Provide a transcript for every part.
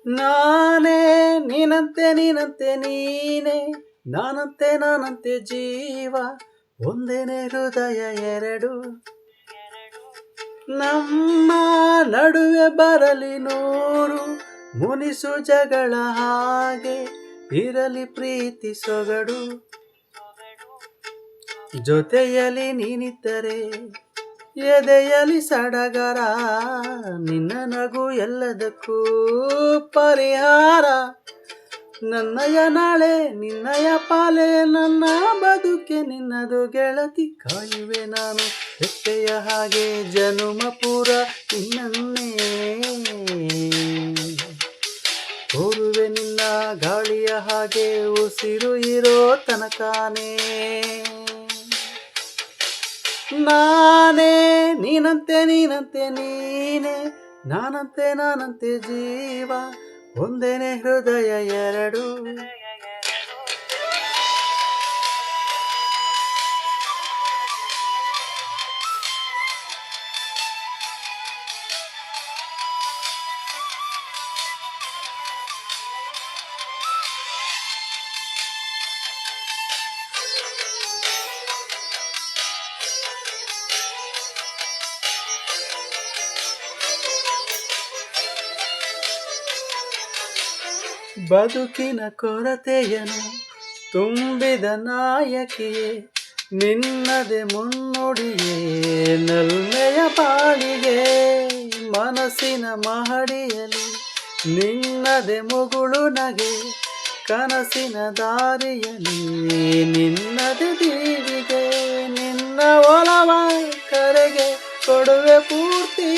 ನಾನೇ ನೀನಂತೆ ನೀನಂತೆ ನೀನೇ, ನಾನಂತೆ ನಾನಂತೆ ಜೀವ, ಒಂದೇನೆ ಹೃದಯ ಎರಡು. ನಮ್ಮ ನಡುವೆ ಬರಲಿ ನೂರು ಮುನಿಸು ಜಗಳ, ಹಾಗೆ ಇರಲಿ ಪ್ರೀತಿ ಸೊಗಡು. ಜೊತೆಯಲ್ಲಿ ನೀನಿದ್ದರೆ ಎದೆಯಲಿ ಸಡಗರ, ನಿನ್ನ ನಗು ಎಲ್ಲದಕ್ಕೂ ಪರಿಹಾರ. ನನ್ನಯ ನಾಳೆ ನಿನ್ನಯ ಪಾಲೆ, ನನ್ನ ಬದುಕೆ ನಿನ್ನದು ಗೆಳತಿ. ಕಾಯುವೆ ನಾನು ಹೆಪ್ಪೆಯ ಹಾಗೆ ಜನುಮ ಪೂರ ನಿನ್ನನ್ನೇ, ಕೋರುವೆ ನಿನ್ನ ಗಾಳಿಯ ಹಾಗೆ ಉಸಿರು ಇರೋ ತನಕಾನೇ. ನಾನೇ ನೀನಂತೆ ನೀನಂತೆ ನೀನೇ, ನಾನಂತೆ ನಾನಂತೆ ಜೀವ, ಒಂದೇನೆ ಹೃದಯ ಎರಡು. ಬದುಕಿನ ಕೊರತೆಯನು ತುಂಬಿದ ನಾಯಕಿಯೇ, ನಿನ್ನದೆ ಮುನ್ನುಡಿಯೇ ನಲ್ಮೆಯ ಬಾಳಿಗೆ. ಮನಸ್ಸಿನ ಮಹಡಿಯಲಿ ನಿನ್ನದೆ ಮುಗುಳು ನಗೆ, ಕನಸಿನ ದಾರಿಯಲಿ ನಿನ್ನದೆ ದೀವಿಗೆ. ನಿನ್ನ ಒಲವ ಕರೆಗೆ ಕೊಡುವೆ ಪೂರ್ತಿ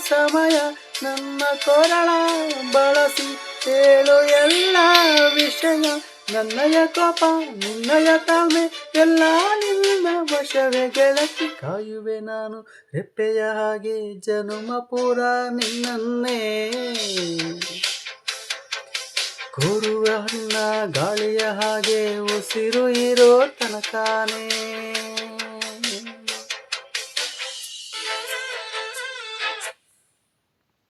ಸಮಯ, ನನ್ನ ಕೊರಳ ಬಳಸಿ ಹೇಳು ಎಲ್ಲ ವಿಷಯ. ನನ್ನಯ ಕೋಪ ನಿನ್ನಯ ತಾಳ್ಮೆ ಎಲ್ಲ ನಿನ್ನ ವಶವೇ ಗೆಳತಿ. ಕಾಯುವೆ ನಾನು ರೆಪ್ಪೆಯ ಹಾಗೆ ಜನುಮ ಪೂರ ನಿನ್ನನ್ನೇ, ಕೋರುವ ನಿನ್ನ ಗಾಳಿಯ ಹಾಗೆ ಉಸಿರು ಇರೋ ತನಕಾನೇ.